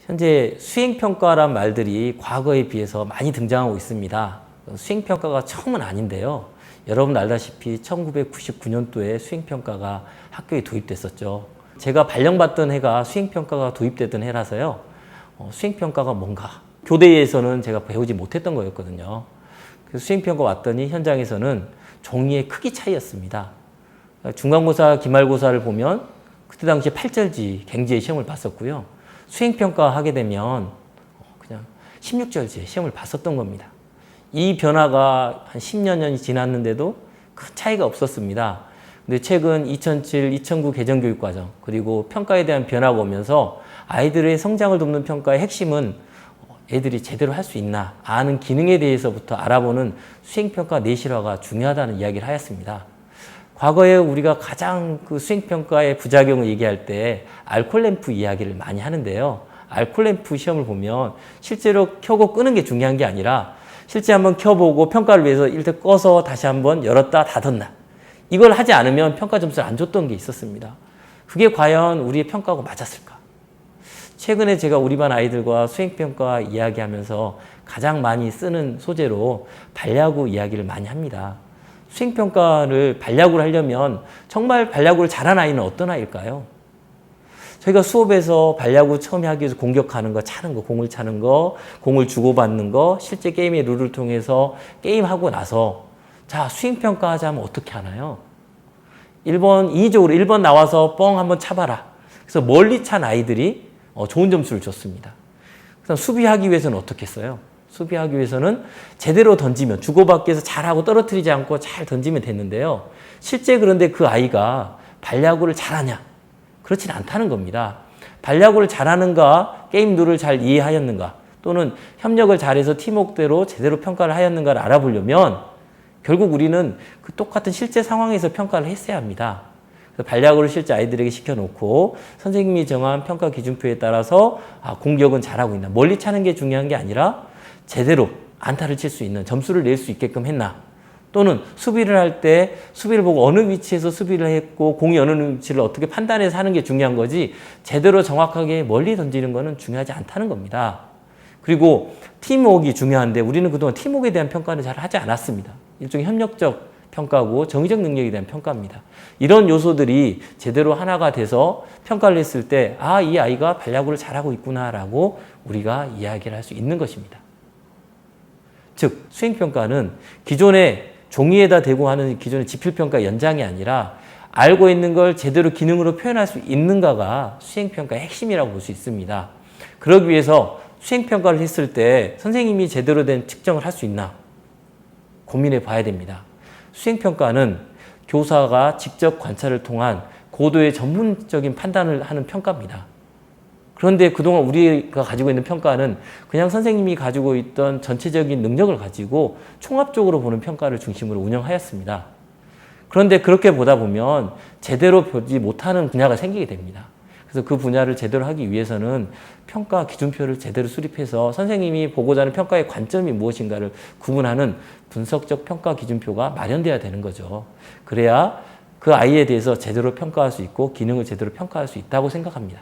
현재 수행평가란 말들이 과거에 비해서 많이 등장하고 있습니다. 수행평가가 처음은 아닌데요. 여러분 알다시피 1999년도에 수행평가가 학교에 도입됐었죠. 제가 발령받던 해가 수행평가가 도입되던 해라서요. 수행평가가 뭔가 교대에서는 제가 배우지 못했던 거였거든요. 그래서 수행평가 왔더니 현장에서는 종이의 크기 차이였습니다. 중간고사, 기말고사를 보면 그때 당시에 8절지 갱지의 시험을 봤었고요. 수행평가 하게 되면 그냥 16절지의 시험을 봤었던 겁니다. 이 변화가 한 10여 년이 지났는데도 큰 차이가 없었습니다. 근데 최근 2007, 2009 개정교육과정 그리고 평가에 대한 변화가 오면서 아이들의 성장을 돕는 평가의 핵심은 애들이 제대로 할 수 있나 아는 기능에 대해서부터 알아보는 수행평가 내실화가 중요하다는 이야기를 하였습니다. 과거에 우리가 가장 그 수행평가의 부작용을 얘기할 때 알콜램프 이야기를 많이 하는데요. 알콜램프 시험을 보면 실제로 켜고 끄는 게 중요한 게 아니라 실제 한번 켜보고 평가를 위해서 일단 꺼서 다시 한번 열었다 닫았나. 이걸 하지 않으면 평가 점수를 안 줬던 게 있었습니다. 그게 과연 우리의 평가하고 맞았을까? 최근에 제가 우리 반 아이들과 수행평가 이야기하면서 가장 많이 쓰는 소재로 반려구 이야기를 많이 합니다. 수행평가를 반려구를 하려면 정말 반려구를 잘하는 아이는 어떤 아이일까요? 저희가 수업에서 반려구 처음에 하기 위해서 공격하는 거, 차는 거, 공을 차는 거, 공을 주고받는 거, 실제 게임의 룰을 통해서 게임하고 나서 자, 수행평가 하자면 어떻게 하나요? 1번, 인위적으로 1번 나와서 뻥 한번 차봐라. 그래서 멀리 찬 아이들이 좋은 점수를 줬습니다. 그다음 수비하기 위해서는 어떻게 했어요? 수비하기 위해서는 제대로 던지면 주고받기 위해서 잘하고 떨어뜨리지 않고 잘 던지면 됐는데요. 실제 그런데 그 아이가 반려구를 잘하냐? 그렇진 않다는 겁니다. 반려구를 잘하는가, 게임 룰을 잘 이해하였는가, 또는 협력을 잘해서 팀워크대로 제대로 평가를 하였는가를 알아보려면 결국 우리는 그 똑같은 실제 상황에서 평가를 했어야 합니다. 반려구를 실제 아이들에게 시켜놓고 선생님이 정한 평가 기준표에 따라서 공격은 잘하고 있나, 멀리 차는 게 중요한 게 아니라 제대로 안타를 칠 수 있는 점수를 낼 수 있게끔 했나, 또는 수비를 할 때 수비를 보고 어느 위치에서 수비를 했고 공이 어느 위치를 어떻게 판단해서 하는 게 중요한 거지 제대로 정확하게 멀리 던지는 거는 중요하지 않다는 겁니다. 그리고 팀워크가 중요한데 우리는 그동안 팀워크에 대한 평가는 잘 하지 않았습니다. 일종의 협력적 평가고 정의적 능력에 대한 평가입니다. 이런 요소들이 제대로 하나가 돼서 평가를 했을 때 이 아이가 반려구를 잘하고 있구나라고 우리가 이야기를 할 수 있는 것입니다. 즉 수행평가는 기존의 종이에다 대고 하는 기존의 지필평가 연장이 아니라 알고 있는 걸 제대로 기능으로 표현할 수 있는가가 수행평가의 핵심이라고 볼 수 있습니다. 그러기 위해서 수행평가를 했을 때 선생님이 제대로 된 측정을 할 수 있나 고민해 봐야 됩니다. 수행평가는 교사가 직접 관찰을 통한 고도의 전문적인 판단을 하는 평가입니다. 그런데 그동안 우리가 가지고 있는 평가는 그냥 선생님이 가지고 있던 전체적인 능력을 가지고 총합적으로 보는 평가를 중심으로 운영하였습니다. 그런데 그렇게 보다 보면 제대로 보지 못하는 분야가 생기게 됩니다. 그래서 그 분야를 제대로 하기 위해서는 평가 기준표를 제대로 수립해서 선생님이 보고자 하는 평가의 관점이 무엇인가를 구분하는 분석적 평가 기준표가 마련돼야 되는 거죠. 그래야 그 아이에 대해서 제대로 평가할 수 있고 기능을 제대로 평가할 수 있다고 생각합니다.